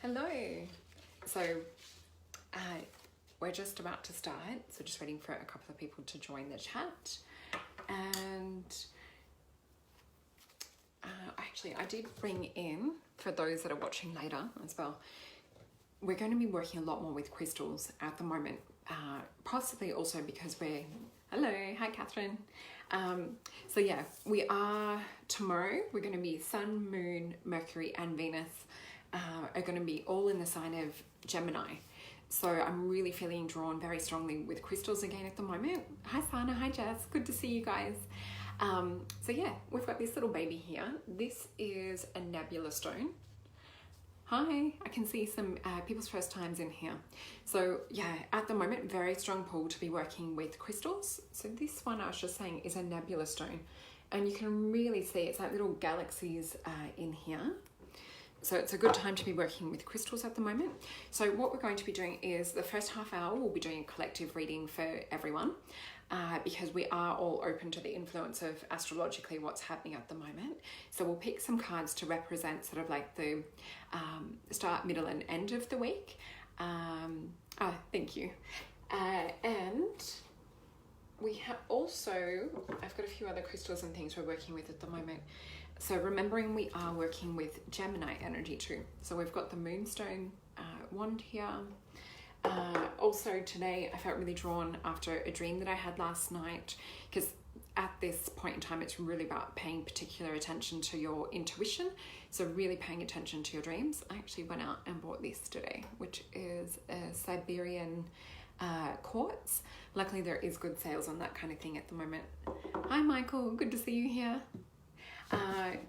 Hello. So we're just about to start, so just waiting for a couple of people to join the chat. And actually, I did bring in, for those that are watching later as well, we're going to be working a lot more with crystals at the moment, possibly also because hello, hi Catherine. So yeah, we are, tomorrow, we're going to be Sun, Moon, Mercury and Venus are going to be all in the sign of Gemini. So I'm really feeling drawn very strongly with crystals again at the moment. Hi Sana, hi Jess, good to see you guys. So yeah, we've got this little baby here. This is a nebula stone. Hi, I can see some people's first times in here. So yeah, at the moment, very strong pull to be working with crystals. So this one I was just saying is a nebula stone. And you can really see it's like little galaxies in here. So it's a good time to be working with crystals at the moment. So what we're going to be doing is the first half hour, we'll be doing a collective reading for everyone because we are all open to the influence of astrologically what's happening at the moment. So we'll pick some cards to represent sort of like the start, middle and end of the week. Thank you. And we have also, I've got a few other crystals and things we're working with at the moment. So remembering we are working with Gemini energy too. So we've got the Moonstone wand here. Also today I felt really drawn after a dream that I had last night, because at this point in time it's really about paying particular attention to your intuition. So really paying attention to your dreams. I actually went out and bought this today, which is a Siberian quartz. Luckily there is good sales on that kind of thing at the moment. Hi Michael, good to see you here.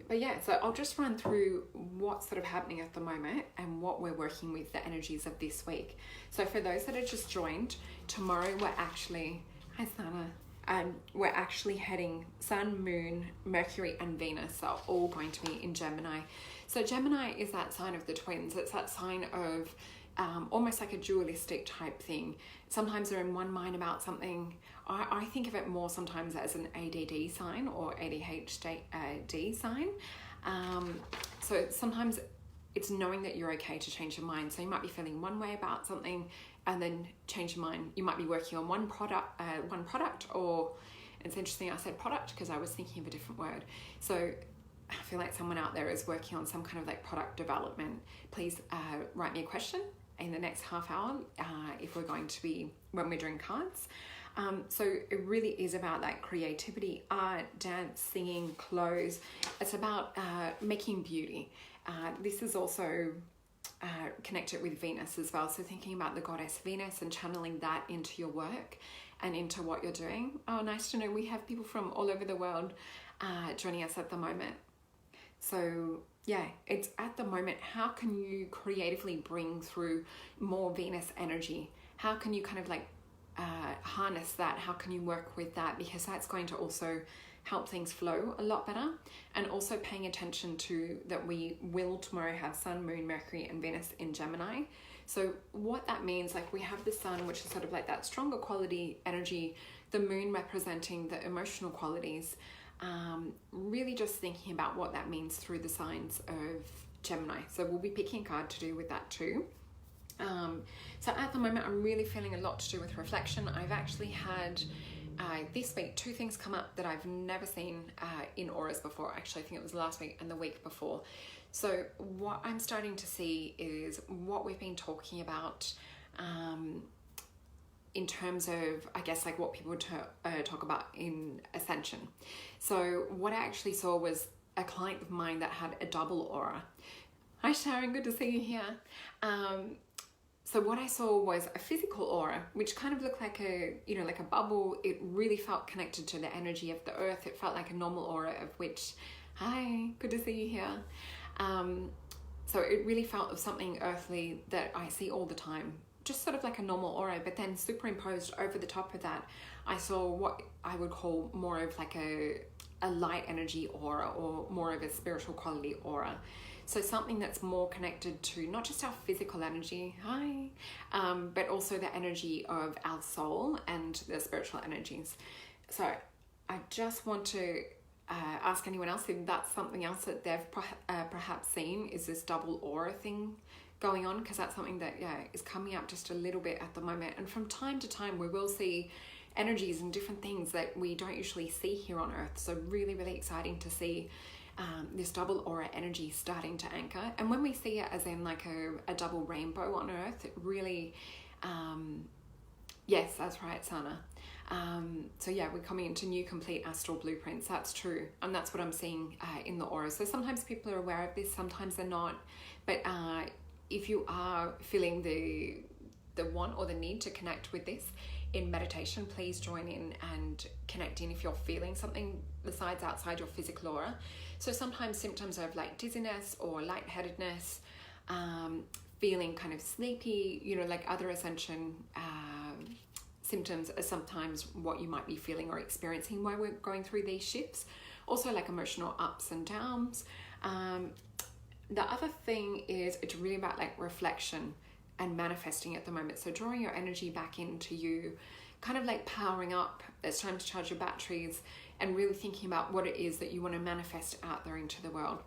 But yeah, so I'll just run through what's sort of happening at the moment and what we're working with, the energies of this week. So for those that have just joined, tomorrow we're actually, hi Sana, we're actually heading Sun, Moon, Mercury and Venus are all going to be in Gemini. So Gemini is that sign of the twins. It's that sign of almost like a dualistic type thing. Sometimes they're in one mind about something. I think of it more sometimes as an ADD sign or ADHD sign. So sometimes it's knowing that you're okay to change your mind. So you might be feeling one way about something and then change your mind. You might be working on one product, or it's interesting I said product because I was thinking of a different word. So I feel like someone out there is working on some kind of like product development. Please write me a question in the next half hour if we're going to be, when we're doing cards. So it really is about that creativity, art, dance, singing, clothes. It's about making beauty. This is also connected with Venus as well. So thinking about the goddess Venus and channeling that into your work and into what you're doing. Oh, nice to know we have people from all over the world joining us at the moment. So yeah, it's at the moment, how can you creatively bring through more Venus energy? How can you kind of like harness that? How can you work with that? Because that's going to also help things flow a lot better. And also paying attention to that we will tomorrow have Sun, Moon, Mercury and Venus in Gemini. So what that means, like we have the Sun, which is sort of like that stronger quality energy, the Moon representing the emotional qualities. Really just thinking about what that means through the signs of Gemini. So we'll be picking a card to do with that too. So at the moment, I'm really feeling a lot to do with reflection. I've actually had this week 2 things come up that I've never seen in auras before. Actually, I think it was last week and the week before. So what I'm starting to see is what we've been talking about in terms of, I guess, like what people talk about in Ascension. So what I actually saw was a client of mine that had a double aura. Hi Sharon, good to see you here. So what I saw was a physical aura, which kind of looked like like a bubble. It really felt connected to the energy of the earth. It felt like a normal aura of which, hi, good to see you here. So it really felt of something earthly that I see all the time, just sort of like a normal aura, but then superimposed over the top of that, I saw what I would call more of like a light energy aura, or more of a spiritual quality aura. So something that's more connected to not just our physical energy, but also the energy of our soul and the spiritual energies. So I just want to ask anyone else if that's something else that they've perhaps seen, is this double aura thing going on, because that's something that is coming up just a little bit at the moment. And from time to time we will see energies and different things that we don't usually see here on Earth. So really, really exciting to see this double aura energy starting to anchor. And when we see it as in like a double rainbow on Earth, it really, yes, that's right, Sana. So yeah, we're coming into new complete astral blueprints. That's true. And that's what I'm seeing in the aura. So sometimes people are aware of this, sometimes they're not. But if you are feeling the want or the need to connect with this in meditation, please join in and connect in if you're feeling something besides outside your physical aura. So sometimes symptoms of like dizziness or lightheadedness, feeling kind of sleepy, you know, like other ascension symptoms are sometimes what you might be feeling or experiencing while we're going through these shifts. Also like emotional ups and downs. The other thing is it's really about like reflection and manifesting at the moment. So drawing your energy back into you, kind of like powering up. It's time to charge your batteries and really thinking about what it is that you want to manifest out there into the world.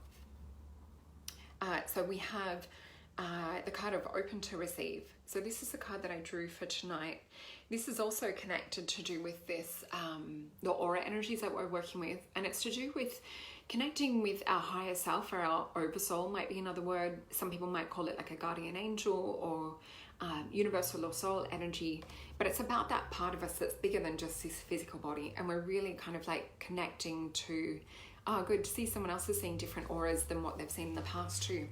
So we have the card of open to receive. So this is the card that I drew for tonight. This is also connected to do with this, the aura energies that we're working with. And it's to do with connecting with our higher self, or our oversoul might be another word. Some people might call it like a guardian angel or universal or soul energy. But it's about that part of us that's bigger than just this physical body. And we're really kind of like connecting to, good to see someone else is seeing different auras than what they've seen in the past too.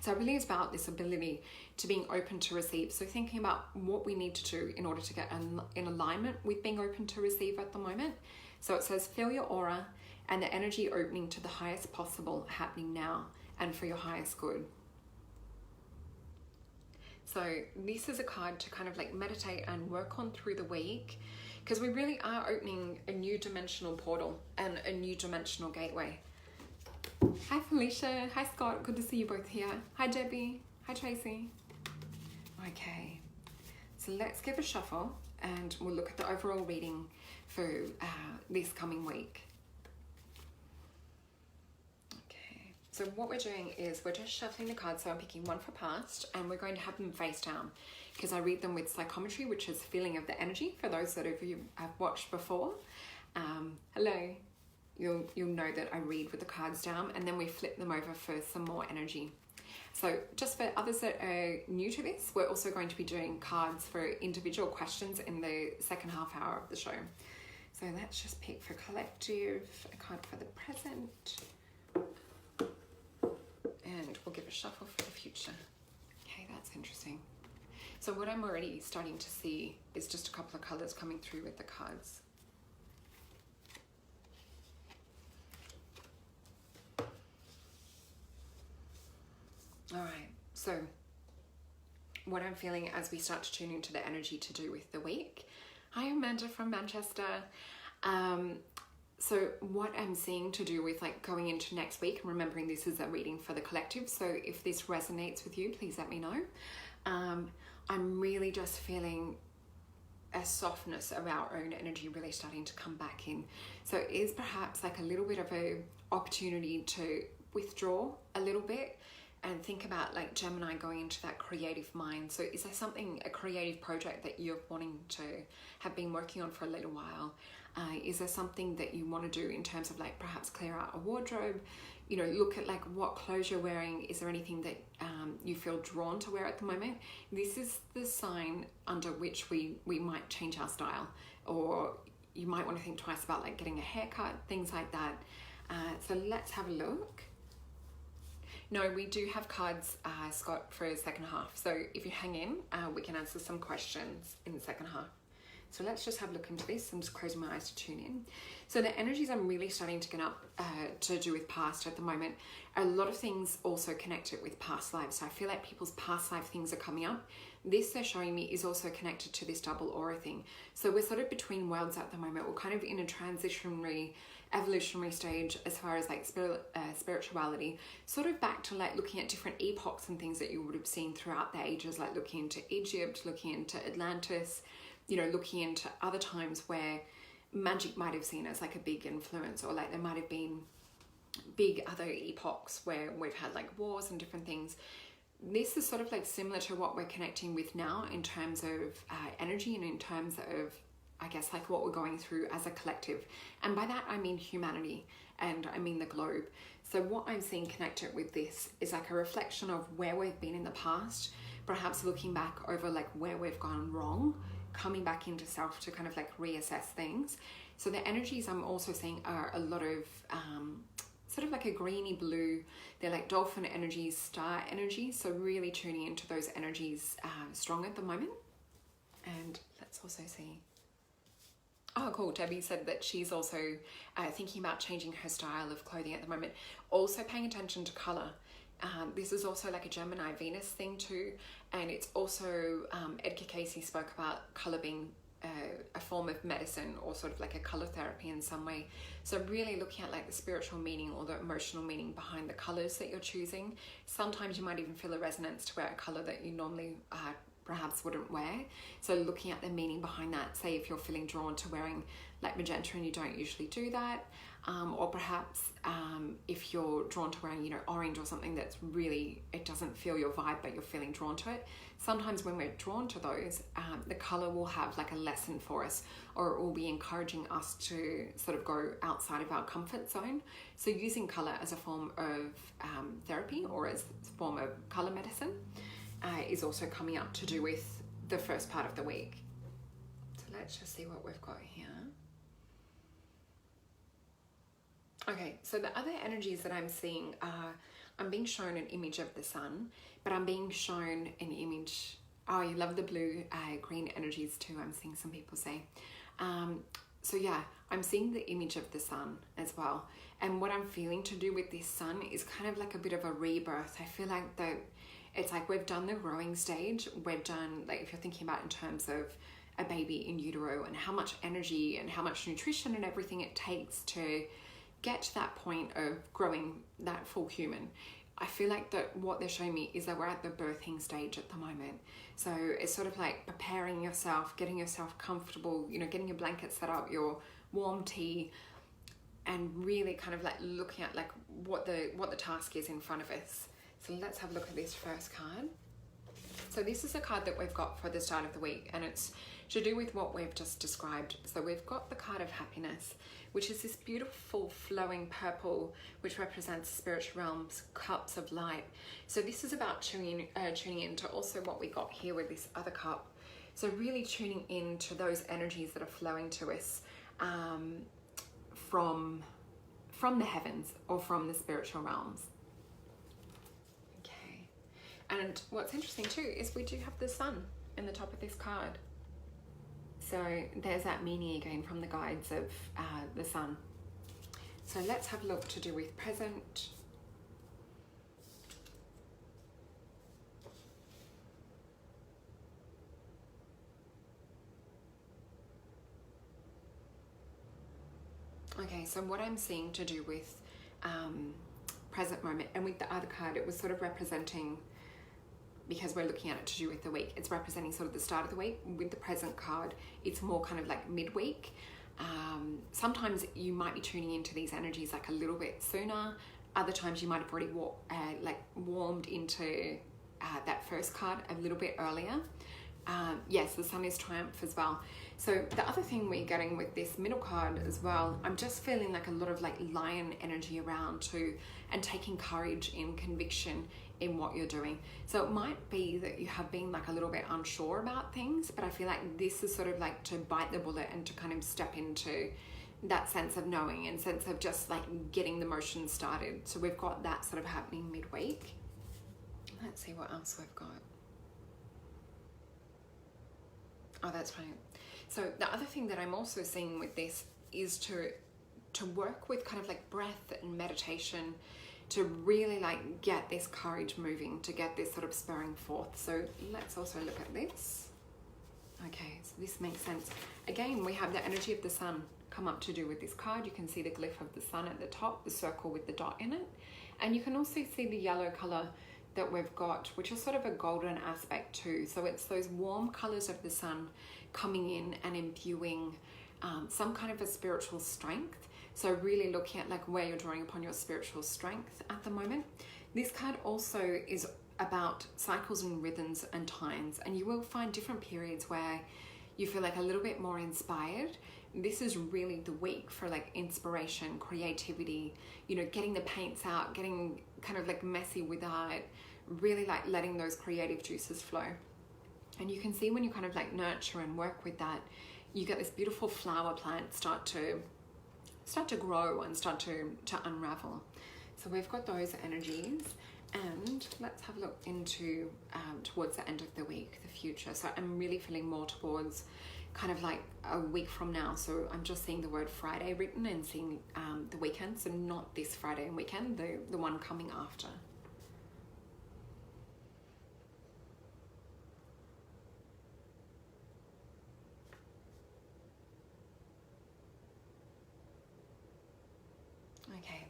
So it really is about this ability to being open to receive. So thinking about what we need to do in order to get in alignment with being open to receive at the moment. So it says, feel your aura and the energy opening to the highest possible happening now and for your highest good. So this is a card to kind of like meditate and work on through the week, because we really are opening a new dimensional portal and a new dimensional gateway. Hi Felicia, hi Scott, good to see you both here. Hi Debbie, hi Tracy. Okay, so let's give a shuffle and we'll look at the overall reading for this coming week. Okay, so what we're doing is we're just shuffling the cards. So I'm picking one for past and we're going to have them face down, because I read them with psychometry, which is feeling of the energy for those that of you have watched before. Hello. You'll know that I read with the cards down and then we flip them over for some more energy. So just for others that are new to this, we're also going to be doing cards for individual questions in the second half hour of the show. So let's just pick for collective, a card for the present, and we'll give a shuffle for the future. Okay, that's interesting. So what I'm already starting to see is just a couple of colors coming through with the cards. All right, so what I'm feeling as we start to tune into the energy to do with the week. Hi, Amanda from Manchester. So what I'm seeing to do with like going into next week, and remembering this is a reading for the collective, so if this resonates with you, please let me know. I'm really just feeling a softness of our own energy really starting to come back in. So it is perhaps like a little bit of a opportunity to withdraw a little bit and think about like Gemini going into that creative mind. So is there something, a creative project that you're wanting to have been working on for a little while? Is there something that you want to do in terms of like perhaps clear out a wardrobe? You know, look at like what clothes you're wearing. Is there anything that you feel drawn to wear at the moment? This is the sign under which we might change our style, or you might want to think twice about like getting a haircut, things like that. So let's have a look. No, we do have cards, Scott, for the second half. So if you hang in, we can answer some questions in the second half. So let's just have a look into this. I'm just closing my eyes to tune in. So the energies I'm really starting to get up to do with past at the moment. A lot of things also connected with past lives. So I feel like people's past life things are coming up. This they're showing me is also connected to this double aura thing. So we're sort of between worlds at the moment. We're kind of in a transitionary, evolutionary stage as far as like spirituality, sort of back to like looking at different epochs and things that you would have seen throughout the ages, like looking into Egypt, looking into Atlantis, you know, looking into other times where magic might have seen as like a big influence, or like there might have been big other epochs where we've had like wars and different things. this is sort of like similar to what we're connecting with now in terms of energy, and in terms of, I guess, like what we're going through as a collective. And by that, I mean humanity, and I mean the globe. So what I'm seeing connected with this is like a reflection of where we've been in the past, perhaps looking back over like where we've gone wrong, coming back into self to kind of like reassess things. So the energies I'm also seeing are a lot of sort of like a greeny blue. They're like dolphin energies, star energies. So really tuning into those energies strong at the moment. And let's also see. Oh, cool. Debbie said that she's also thinking about changing her style of clothing at the moment. Also paying attention to color. This is also like a Gemini Venus thing too. And it's also, Edgar Casey spoke about color being a form of medicine, or sort of like a color therapy in some way. So really looking at like the spiritual meaning or the emotional meaning behind the colors that you're choosing. Sometimes you might even feel a resonance to wear a color that you normally perhaps wouldn't wear. So looking at the meaning behind that, say if you're feeling drawn to wearing like magenta and you don't usually do that, or perhaps if you're drawn to wearing, you know, orange or something that's really, it doesn't feel your vibe but you're feeling drawn to it. Sometimes when we're drawn to those, the color will have like a lesson for us, or it will be encouraging us to sort of go outside of our comfort zone. So using color as a form of therapy, or as a form of color medicine, is also coming up to do with the first part of the week. So let's just see what we've got here. Okay, so the other energies that I'm seeing are, I'm being shown an image of the sun, but I'm being shown an image, oh, you love the blue, green energies too, I'm seeing some people say. So yeah, I'm seeing the image of the sun as well. And what I'm feeling to do with this sun is kind of like a bit of a rebirth. I feel like that it's like we've done the growing stage. We're done, like if you're thinking about in terms of a baby in utero and how much energy and how much nutrition and everything it takes to get to that point of growing that full human. I feel like that what they're showing me is that we're at the birthing stage at the moment. So it's sort of like preparing yourself, getting yourself comfortable, you know, getting your blanket set up, your warm tea, and really kind of like looking at like what the task is in front of us. So let's have a look at this first card. So this is a card that we've got for the start of the week, and it's to do with what we've just described. So we've got the card of happiness, which is this beautiful flowing purple, which represents spiritual realms, cups of light. So this is about tuning into also what we got here with this other cup. So really tuning into those energies that are flowing to us from the heavens or from the spiritual realms. Okay. And what's interesting too is we do have the sun in the top of this card. So there's that meaning again from the guides of the sun. So let's have a look to do with present. Okay, so what I'm seeing to do with present moment, and with the other card, it was sort of representing, because we're looking at it to do with the week, it's representing sort of the start of the week. With the present card, it's more kind of like midweek. Sometimes you might be tuning into these energies like a little bit sooner. Other times you might have already warmed into that first card a little bit earlier. Yes, the sun is triumph as well. So the other thing we're getting with this middle card as well, I'm just feeling like a lot of like lion energy around too, and taking courage in conviction in what you're doing. So it might be that you have been like a little bit unsure about things, but I feel like this is sort of like to bite the bullet and to kind of step into that sense of knowing and sense of just like getting the motion started. So we've got that sort of happening midweek. Let's see what else we've got. Oh, that's right. So the other thing that I'm also seeing with this is to work with kind of like breath and meditation to really like get this courage moving, to get this sort of spurring forth. So let's also look at this. Okay, so this makes sense. Again, we have the energy of the sun come up to do with this card. You can see the glyph of the sun at the top, the circle with the dot in it. And you can also see the yellow color that we've got, which is sort of a golden aspect too. So it's those warm colors of the sun coming in and imbuing some kind of a spiritual strength. So really looking at like where you're drawing upon your spiritual strength at the moment. This card also is about cycles and rhythms and times, and you will find different periods where you feel like a little bit more inspired. This is really the week for like inspiration, creativity, you know, getting the paints out, getting kind of like messy with art, really like letting those creative juices flow. And you can see when you kind of like nurture and work with that, you get this beautiful flower plant start to grow and start to unravel. So we've got those energies, and let's have a look into towards the end of the week, the future. So I'm really feeling more towards kind of like a week from now. So I'm just seeing the word Friday written and seeing the weekend. So not this Friday and weekend, the one coming after. Okay,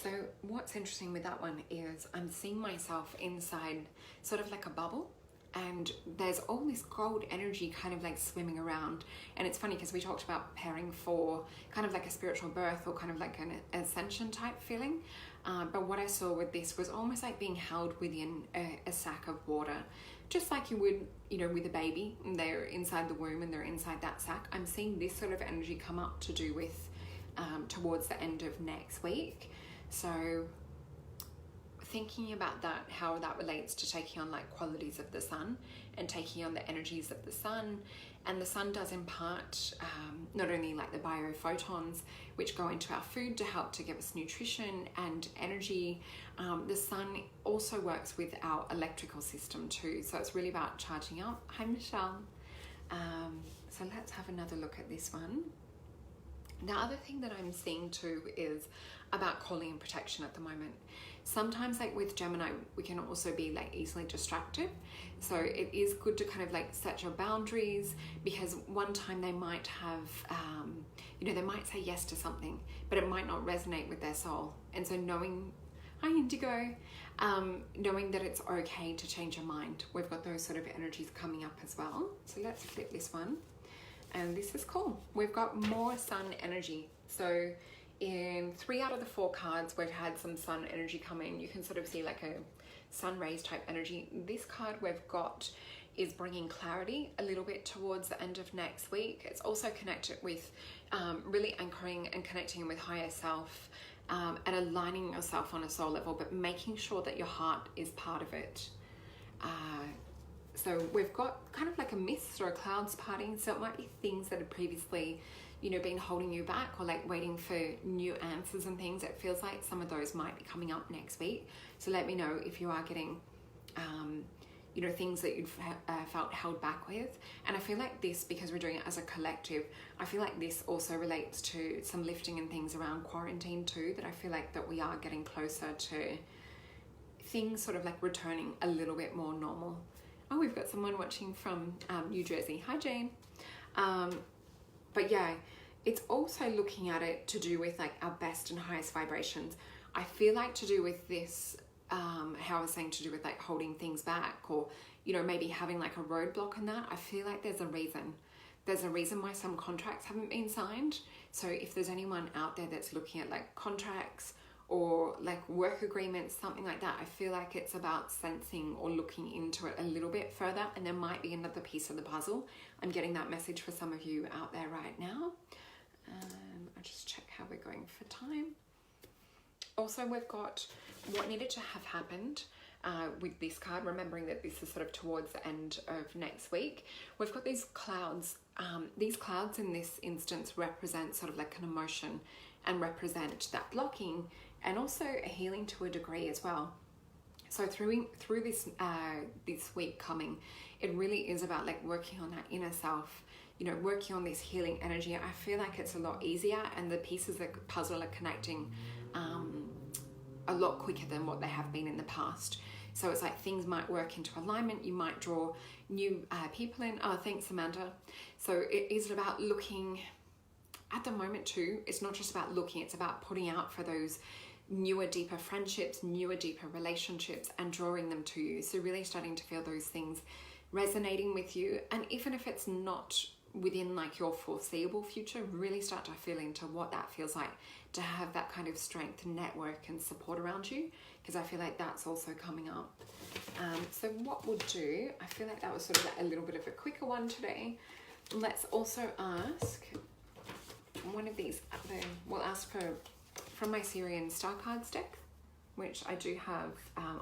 so what's interesting with that one is I'm seeing myself inside sort of like a bubble, and there's all this gold energy kind of like swimming around. And it's funny because we talked about preparing for kind of like a spiritual birth or kind of like an ascension type feeling. But what I saw with this was almost like being held within a sack of water, just like you would, you know, with a baby. They're inside the womb and they're inside that sack. I'm seeing this sort of energy come up to do with towards the end of next week. So thinking about that, how that relates to taking on like qualities of the sun and taking on the energies of the sun. And the sun does impart not only like the biophotons, which go into our food to help to give us nutrition and energy. The sun also works with our electrical system too. So it's really about charging up. Hi, Michelle. So let's have another look at this one. The other thing that I'm seeing too is about calling and protection at the moment. Sometimes like with Gemini, we can also be like easily distracted. So it is good to kind of like set your boundaries, because one time they might have, you know, they might say yes to something, but it might not resonate with their soul. And so knowing, hi Indigo, knowing that it's okay to change your mind. We've got those sort of energies coming up as well. So let's flip this one. And this is cool. We've got more sun energy. So in 3 out of the 4 cards, we've had some sun energy come in. You can sort of see like a sun rays type energy. This card we've got is bringing clarity a little bit towards the end of next week. It's also connected with really anchoring and connecting with higher self and aligning yourself on a soul level, but making sure that your heart is part of it. So we've got kind of like a mist or a clouds parting. So it might be things that had previously, you know, been holding you back or like waiting for new answers and things. It feels like some of those might be coming up next week. So let me know if you are getting, you know, things that you've felt held back with. And I feel like this, because we're doing it as a collective, I feel like this also relates to some lifting and things around quarantine too, that I feel like that we are getting closer to things sort of like returning a little bit more normal. Oh, we've got someone watching from New Jersey. Hi, Jane. But yeah, it's also looking at it to do with like our best and highest vibrations. I feel like to do with this, how I was saying, to do with like holding things back, or, you know, maybe having like a roadblock in that. I feel like there's a reason. There's a reason why some contracts haven't been signed. So if there's anyone out there that's looking at like contracts or like work agreements, something like that, I feel like it's about sensing or looking into it a little bit further, and there might be another piece of the puzzle. I'm getting that message for some of you out there right now. I'll just check how we're going for time. Also, we've got what needed to have happened with this card, remembering that this is sort of towards the end of next week. We've got these clouds. These clouds in this instance represent sort of like an emotion and represent that blocking, and also a healing to a degree as well. So through this this week coming, it really is about like working on that inner self, you know, working on this healing energy. I feel like it's a lot easier, and the pieces of the puzzle are connecting a lot quicker than what they have been in the past. So it's like things might work into alignment. You might draw new people in. Oh, thanks, Amanda. So it is about looking at the moment too. It's not just about looking, it's about putting out for those newer, deeper friendships, newer, deeper relationships, and drawing them to you. So really starting to feel those things resonating with you. And even if it's not within like your foreseeable future, really start to feel into what that feels like to have that kind of strength, network and support around you, because I feel like that's also coming up. So what we'll do, I feel like that was sort of a little bit of a quicker one today. Let's also ask one of these, we'll ask from my Syrian Star Cards deck, which I do have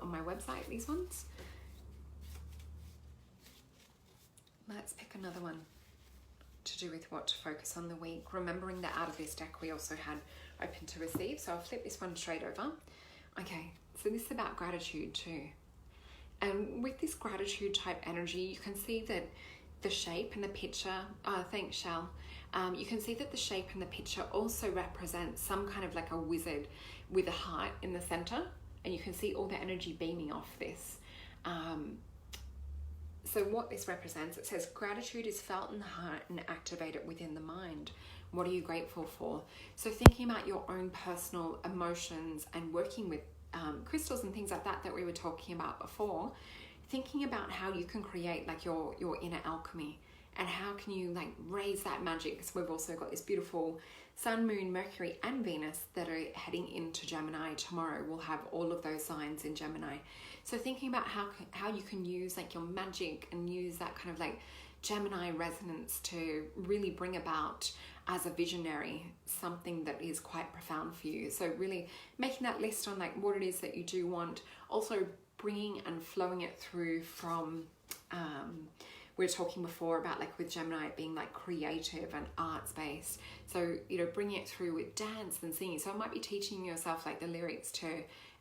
on my website, these ones. Let's pick another one to do with what to focus on the week, remembering that out of this deck we also had open to receive. So I'll flip this one straight over. Okay, so this is about gratitude too. And with this gratitude type energy, you can see that the shape and the picture, thanks Shal, you can see that the shape and the picture also represents some kind of like a wizard with a heart in the center, and you can see all the energy beaming off this. So what this represents, it says gratitude is felt in the heart and activated within the mind. What are you grateful for? So thinking about your own personal emotions and working with crystals and things like that we were talking about before, thinking about how you can create like your inner alchemy, and how can you like raise that magic, because we've also got this beautiful Sun, Moon, Mercury and Venus that are heading into Gemini tomorrow. We'll have all of those signs in Gemini. So thinking about how you can use like your magic and use that kind of like Gemini resonance to really bring about, as a visionary, something that is quite profound for you. So really making that list on like what it is that you do want, also bringing and flowing it through from, we were talking before about like with Gemini it being like creative and arts based. So, you know, bringing it through with dance and singing. So it might be teaching yourself like the lyrics to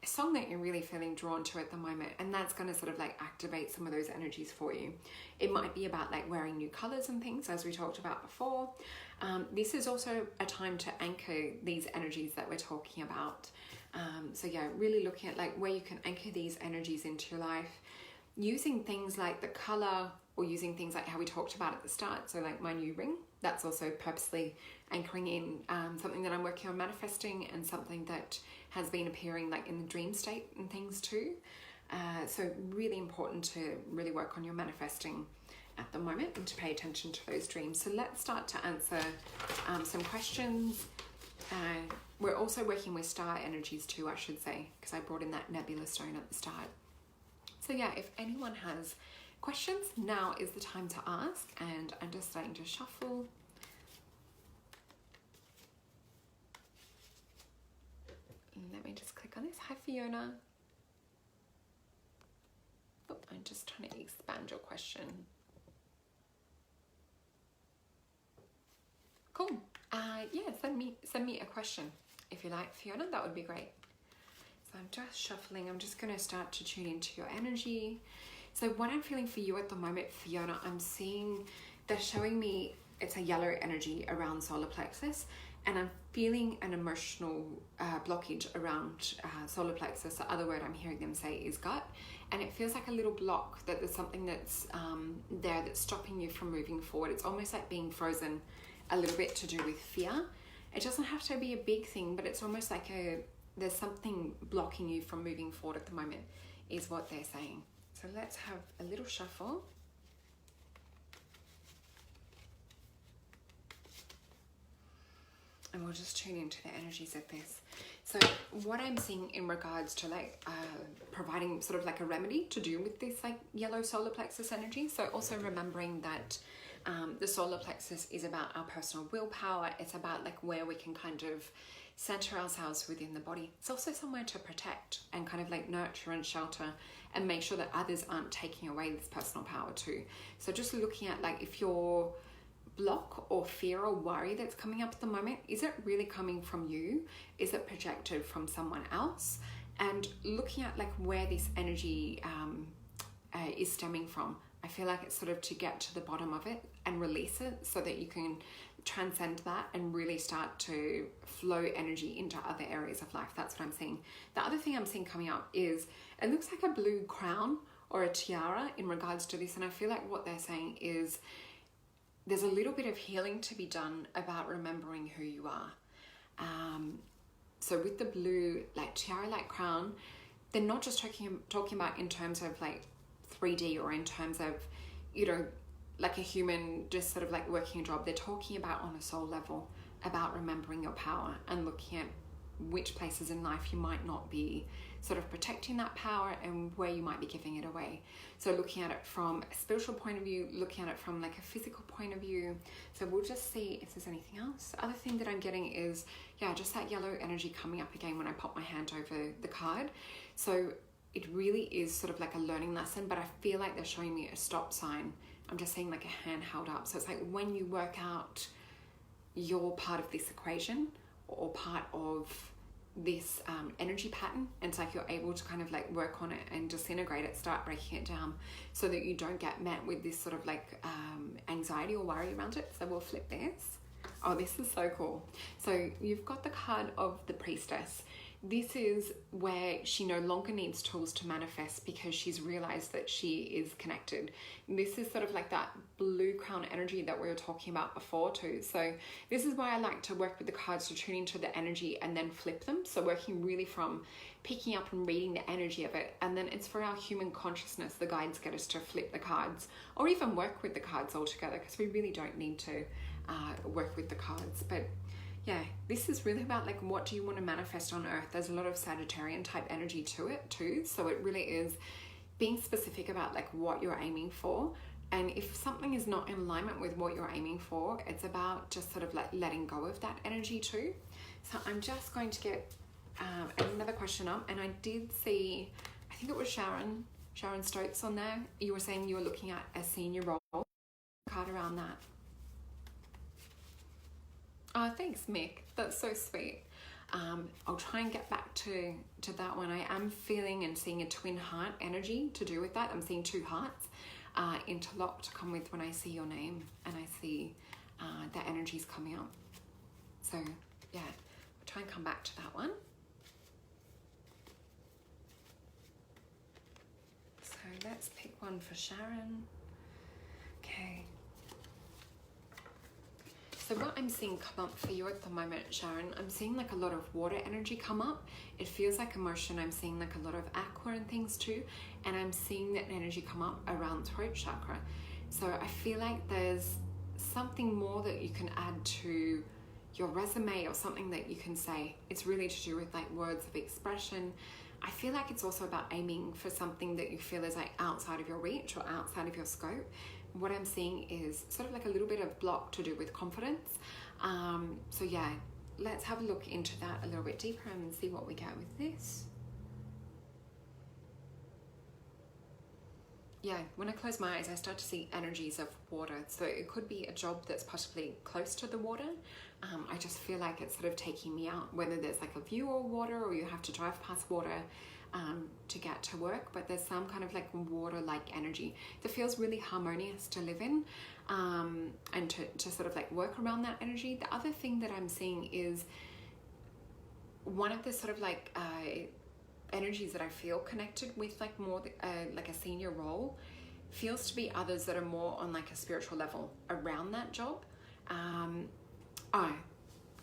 a song that you're really feeling drawn to at the moment, and that's going to sort of like activate some of those energies for you. It might be about like wearing new colors and things, as we talked about before. This is also a time to anchor these energies that we're talking about. So yeah, really looking at like where you can anchor these energies into your life, using things like the color, or using things like how we talked about at the start. So like my new ring, that's also purposely anchoring in something that I'm working on manifesting, and something that has been appearing like in the dream state and things too. So really important to really work on your manifesting at the moment and to pay attention to those dreams. So let's start to answer some questions. We're also working with star energies too, I should say, because I brought in that nebula stone at the start. So yeah, if anyone has questions, now is the time to ask, and I'm just starting to shuffle. Let me just click on this. Hi Fiona. Oh, I'm just trying to expand your question. Cool. Yeah, send me a question if you like, Fiona. That would be great. So I'm just shuffling. I'm just going to start to tune into your energy. So what I'm feeling for you at the moment, Fiona, I'm seeing they're showing me it's a yellow energy around solar plexus, and I'm feeling an emotional blockage around solar plexus. The other word I'm hearing them say is gut, and it feels like a little block, that there's something that's there that's stopping you from moving forward. It's almost like being frozen a little bit, to do with fear. It doesn't have to be a big thing, but it's almost like there's something blocking you from moving forward at the moment, is what they're saying. So let's have a little shuffle. And we'll just tune into the energies of this. So what I'm seeing in regards to like providing sort of like a remedy to do with this like yellow solar plexus energy. So also remembering that the solar plexus is about our personal willpower. It's about like where we can kind of center ourselves within the body. It's also somewhere to protect and kind of like nurture and shelter and make sure that others aren't taking away this personal power too. So just looking at like if your block or fear or worry that's coming up at the moment, is it really coming from you? Is it projected from someone else? And looking at like where this energy is stemming from. I feel like it's sort of to get to the bottom of it and release it so that you can transcend that and really start to flow energy into other areas of life. That's what I'm seeing. The other thing I'm seeing coming up is it looks like a blue crown or a tiara in regards to this. And I feel like what they're saying is there's a little bit of healing to be done about remembering who you are. So with the blue like tiara like crown, they're not just talking about in terms of like 3D or in terms of, you know, like a human just sort of like working a job. They're talking about on a soul level about remembering your power and looking at which places in life you might not be sort of protecting that power and where you might be giving it away. So looking at it from a spiritual point of view, looking at it from like a physical point of view. So we'll just see if there's anything else. The other thing that I'm getting is, yeah, just that yellow energy coming up again when I pop my hand over the card. So it really is sort of like a learning lesson, but I feel like they're showing me a stop sign. I'm just seeing like a hand held up. So it's like when you work out your part of this equation or part of this energy pattern, and it's like you're able to kind of like work on it and disintegrate it, start breaking it down so that you don't get met with this sort of like anxiety or worry around it. So we'll flip this. Oh, this is so cool. So you've got the card of the priestess. This is where she no longer needs tools to manifest because she's realized that she is connected. This is sort of like that blue crown energy that we were talking about before too. So this is why I like to work with the cards to tune into the energy and then flip them. So working really from picking up and reading the energy of it. And then it's for our human consciousness. The guides get us to flip the cards or even work with the cards altogether because we really don't need to work with the cards. But yeah, this is really about like, what do you want to manifest on earth? There's a lot of Sagittarian type energy to it too. So it really is being specific about like what you're aiming for. And if something is not in alignment with what you're aiming for, it's about just sort of like letting go of that energy too. So I'm just going to get another question up. And I did see, I think it was Sharon Stokes on there. You were saying you were looking at a senior role. Card around that. Oh, thanks, Mick. That's so sweet. I'll try and get back to that one. I am feeling and seeing a twin heart energy to do with that. I'm seeing two hearts interlocked to come with when I see your name and I see that energy's coming up. So yeah, I'll try and come back to that one. So let's pick one for Sharon. Okay. So what I'm seeing come up for you at the moment, Sharon, I'm seeing like a lot of water energy come up. It feels like emotion. I'm seeing like a lot of aqua and things too. And I'm seeing that energy come up around throat chakra. So I feel like there's something more that you can add to your resume or something that you can say. It's really to do with like words of expression. I feel like it's also about aiming for something that you feel is like outside of your reach or outside of your scope. What I'm seeing is sort of like a little bit of block to do with confidence. So yeah, let's have a look into that a little bit deeper and see what we get with this. Yeah, when I close my eyes, I start to see energies of water. So it could be a job that's possibly close to the water. I just feel like it's sort of taking me out, whether there's like a view of water or you have to drive past water to get to work, but there's some kind of like water-like energy that feels really harmonious to live in and to sort of like work around that energy. The other thing that I'm seeing is one of the sort of like energies that I feel connected with like more like a senior role feels to be others that are more on like a spiritual level around that job. Oh,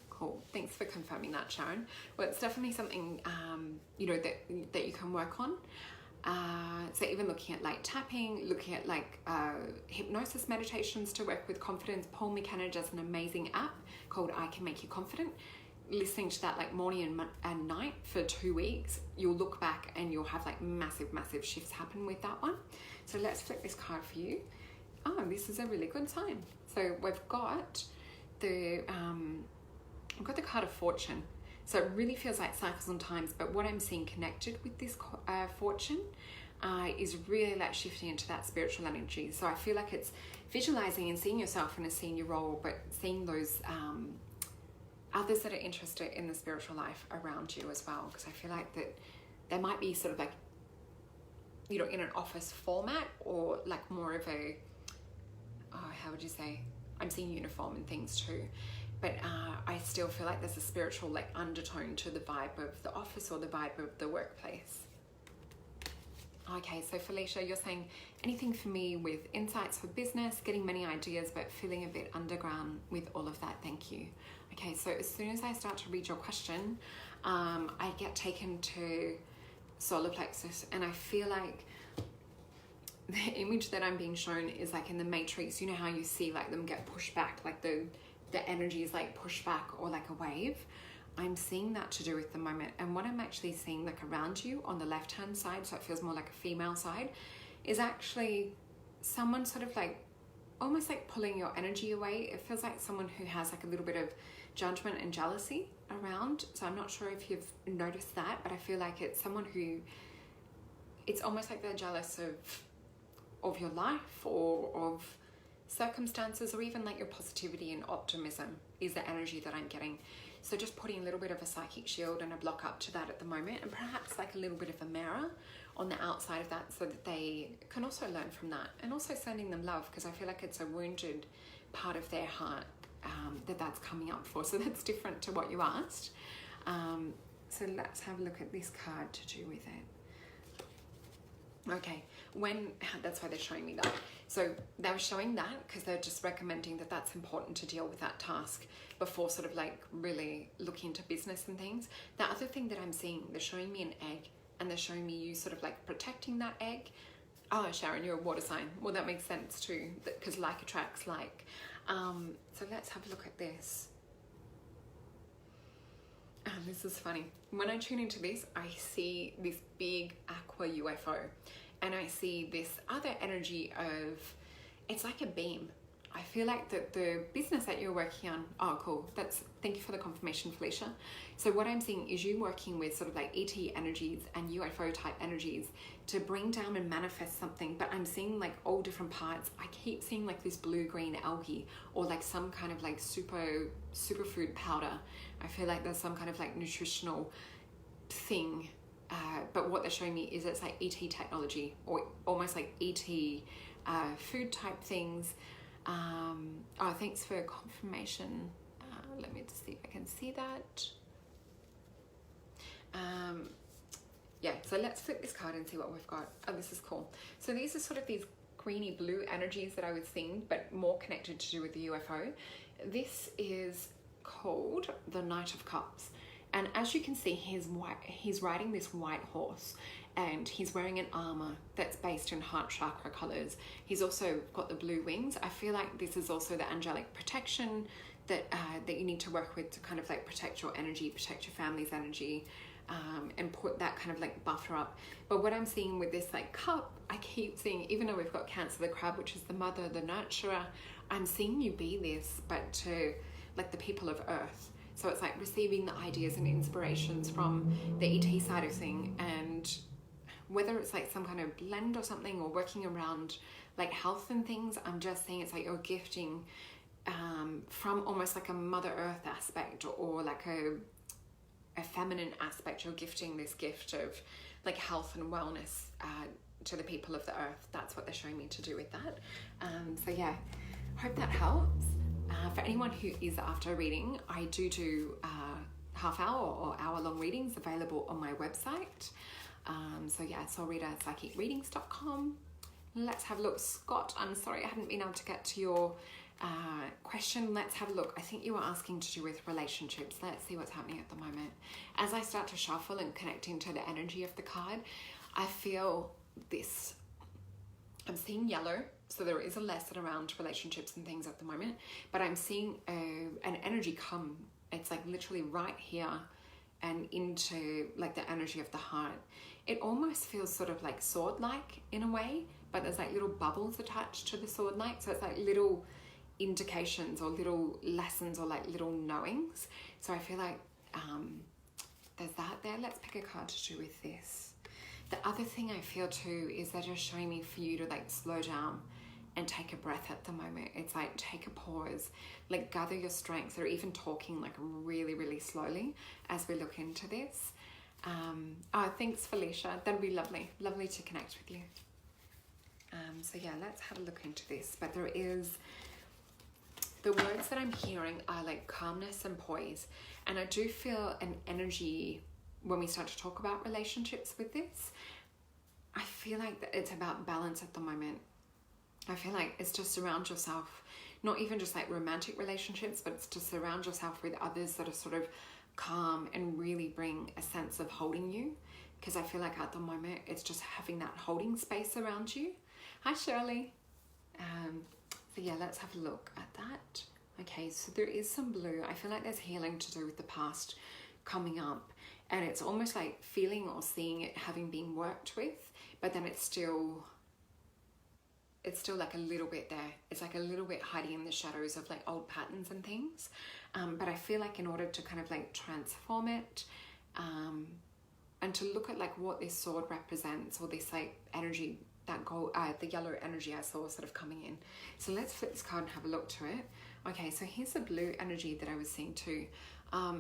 cool. Thanks for confirming that, Sharon. Well, it's definitely something, you know, that you can work on. So even looking at like tapping, looking at like hypnosis meditations to work with confidence. Paul McKenna does an amazing app called I Can Make You Confident. Listening to that like morning and night for 2 weeks, you'll look back and you'll have like massive shifts happen with that one. So let's flip this card for you. Oh, this is a really good sign. So we've got the card of fortune. So it really feels like cycles and times, but what I'm seeing connected with this fortune is really like shifting into that spiritual energy. So I feel like it's visualizing and seeing yourself in a senior role, but seeing those others that are interested in the spiritual life around you as well. Because I feel like that there might be sort of like, you know, in an office format or like more of a, how would you say? I'm seeing uniform and things too. But I still feel like there's a spiritual like undertone to the vibe of the office or the vibe of the workplace. Okay, so Felicia, you're saying anything for me with insights for business, getting many ideas, but feeling a bit underground with all of that. Thank you. Okay, so as soon as I start to read your question, I get taken to solar plexus, and I feel like the image that I'm being shown is like in the Matrix. You know how you see like them get pushed back, like the energy is like pushed back, or like a wave. I'm seeing that to do with the moment. And what I'm actually seeing like around you on the left hand side, so it feels more like a female side, is actually someone sort of like almost like pulling your energy away. It feels like someone who has like a little bit of judgment and jealousy around. So I'm not sure if you've noticed that, but I feel like it's someone who, it's almost like they're jealous of your life or of circumstances, or even like your positivity and optimism is the energy that I'm getting. So just putting a little bit of a psychic shield and a block up to that at the moment, and perhaps like a little bit of a mirror on the outside of that, so that they can also learn from that, and also sending them love, because I feel like it's a wounded part of their heart that's coming up for. So that's different to what you asked. So let's have a look at this card to do with it. Okay, that's why they're showing me that. So they were showing that because they're just recommending that that's important to deal with that task before sort of like really looking into business and things. The other thing that I'm seeing, they're showing me an egg, and they're showing me you sort of like protecting that egg. Oh, Sharon, you're a water sign. Well, that makes sense too, because like attracts like. So let's have a look at this. This is funny. When I tune into this, I see this big aqua UFO, and I see this other energy of, it's like a beam. I feel like that the business that you're working on, oh cool, thank you for the confirmation, Felicia. So what I'm seeing is you working with sort of like ET energies and UFO type energies to bring down and manifest something, but I'm seeing like all different parts. I keep seeing like this blue-green algae, or like some kind of like superfood powder. I feel like there's some kind of like nutritional thing, but what they're showing me is it's like ET technology, or almost like ET food type things. Oh, thanks for confirmation. Let me just see if I can see that. Yeah, so let's flip this card and see what we've got. Oh, this is cool. So these are sort of these greeny blue energies that I was seeing, but more connected to do with the UFO. This is called the Knight of Cups. And as you can see, he's riding this white horse, and he's wearing an armor that's based in heart chakra colors. He's also got the blue wings. I feel like this is also the angelic protection that you need to work with to kind of like protect your energy, protect your family's energy, and put that kind of like buffer up. But what I'm seeing with this like cup, I keep seeing, even though we've got Cancer the crab, which is the mother, the nurturer, I'm seeing you be this, but to like the people of Earth. So it's like receiving the ideas and inspirations from the ET side of thing, and whether it's like some kind of blend or something, or working around like health and things, I'm just saying it's like you're gifting from almost like a Mother Earth aspect, or like a feminine aspect. You're gifting this gift of like health and wellness to the people of the Earth. That's what they're showing me to do with that. So yeah, hope that helps. For anyone who is after a reading, I do half-hour or hour-long readings available on my website. So yeah, Solreta psychicreadings.com. Let's have a look. Scott, I'm sorry I haven't been able to get to your question. Let's have a look. I think you were asking to do with relationships. Let's see what's happening at the moment. As I start to shuffle and connecting to the energy of the card, I feel this. I'm seeing yellow, so there is a lesson around relationships and things at the moment, but I'm seeing an energy come. It's like literally right here and into like the energy of the heart. It almost feels sort of like sword-like in a way, but there's like little bubbles attached to the sword-like, so it's like little indications or little lessons or like little knowings. So I feel like there's that there. Let's pick a card to do with this. The other thing I feel too is they're just showing me for you to like slow down and take a breath at the moment. It's like take a pause, like gather your strength. They're even talking like really, really slowly as we look into this. Oh, thanks, Felicia. That'd be lovely. Lovely to connect with you. So yeah, let's have a look into this. But there is, the words that I'm hearing are like calmness and poise. And I do feel an energy when we start to talk about relationships with this. I feel like that it's about balance at the moment. I feel like it's to surround yourself, not even just like romantic relationships, but it's to surround yourself with others that are sort of calm and really bring a sense of holding you. Because I feel like at the moment it's just having that holding space around you. Hi, Shirley. So yeah, let's have a look at that. Okay, so there is some blue. I feel like there's healing to do with the past coming up, and it's almost like feeling or seeing it having been worked with, but then it's still like a little bit there. It's like a little bit hiding in the shadows of like old patterns and things. But I feel like in order to kind of like transform it, and to look at like what this sword represents, or this like energy, that gold, the yellow energy I saw sort of coming in. So let's flip this card and have a look to it. Okay, so here's the blue energy that I was seeing too.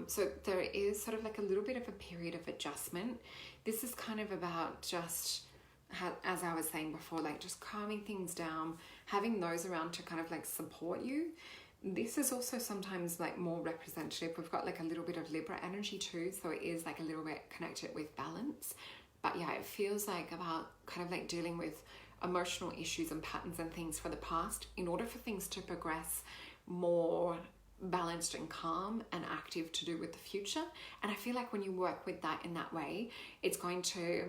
So there is sort of like a little bit of a period of adjustment. This is kind of about just, as I was saying before, like just calming things down, having those around to kind of like support you. This is also sometimes like more representative. We've got like a little bit of Libra energy too, so it is like a little bit connected with balance. But yeah, it feels like about kind of like dealing with emotional issues and patterns and things for the past in order for things to progress more balanced and calm and active to do with the future. And I feel like when you work with that in that way, it's going to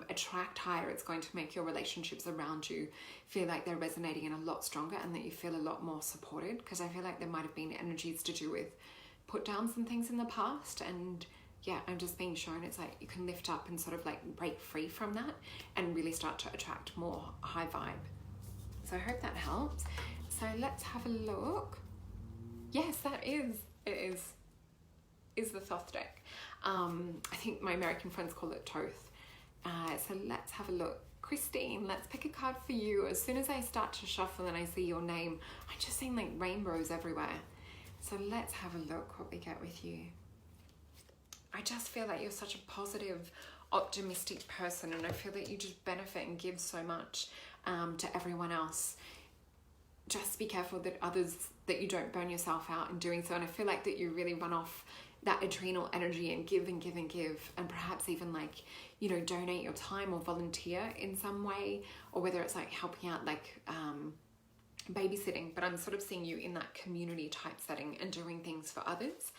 attract higher. It's going to make your relationships around you feel like they're resonating in a lot stronger, and that you feel a lot more supported, because I feel like there might have been energies to do with put downs and things in the past. And yeah, I'm just being shown it's like you can lift up and sort of like break free from that and really start to attract more high vibe. So I hope that helps. So let's have a look. Yes, it is the Thoth deck. I think my American friends call it Toth. So let's have a look. Christine, let's pick a card for you. As soon as I start to shuffle and I see your name, I'm just seeing like rainbows everywhere. So let's have a look what we get with you. I just feel like you're such a positive, optimistic person, and I feel that you just benefit and give so much to everyone else. Just be careful that you don't burn yourself out in doing so. And I feel like that you really run off that adrenal energy and give and give and give, and perhaps even like, you know, donate your time or volunteer in some way, or whether it's like helping out like babysitting. But I'm sort of seeing you in that community type setting and doing things for others.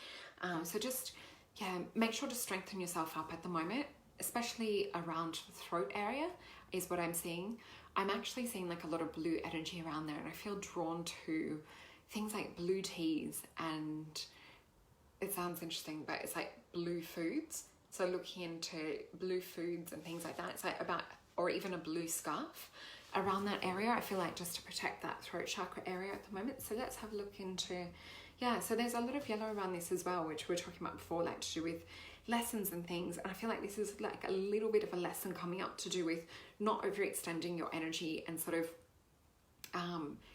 So just, yeah, make sure to strengthen yourself up at the moment, especially around the throat area is what I'm seeing. I'm actually seeing like a lot of blue energy around there, and I feel drawn to things like blue teas, and it sounds interesting, but it's like blue foods. So looking into blue foods and things like that, it's like about, or even a blue scarf around that area. I feel like just to protect that throat chakra area at the moment. So let's have a look into, yeah, so there's a lot of yellow around this as well, which we were talking about before, like to do with lessons and things. And I feel like this is like a little bit of a lesson coming up to do with not overextending your energy and sort of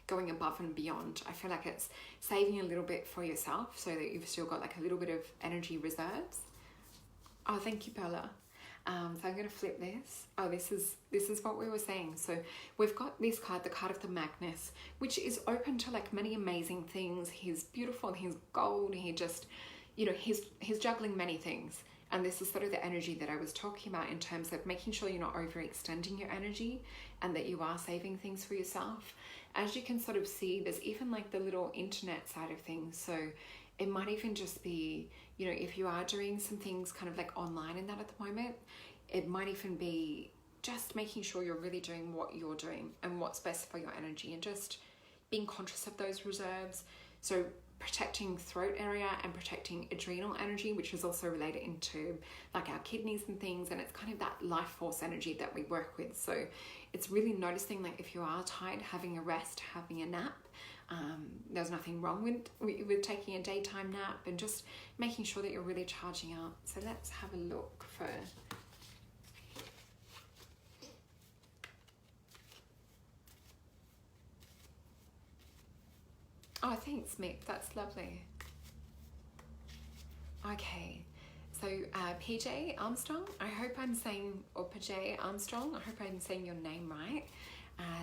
going above and beyond. I feel like it's saving a little bit for yourself so that you've still got like a little bit of energy reserves. Oh, thank you, Bella. So I'm going to flip this. Oh, this is what we were saying. So we've got this card, the card of the Magnus, which is open to like many amazing things. He's beautiful, he's gold, he just, you know, he's juggling many things. And this is sort of the energy that I was talking about in terms of making sure you're not overextending your energy and that you are saving things for yourself. As you can sort of see, there's even like the little internet side of things. So it might even just be, you know, if you are doing some things kind of like online and that at the moment, it might even be just making sure you're really doing what you're doing and what's best for your energy, and just being conscious of those reserves. So protecting throat area and protecting adrenal energy, which is also related into like our kidneys and things, and it's kind of that life force energy that we work with. So it's really noticing like if you are tired, having a rest, having a nap. There's nothing wrong with taking a daytime nap, and just making sure that you're really charging up. So let's have a look for, oh, thanks, Mick. That's lovely. Okay, so PJ Armstrong, I hope I'm saying, or PJ Armstrong, I hope I'm saying your name right.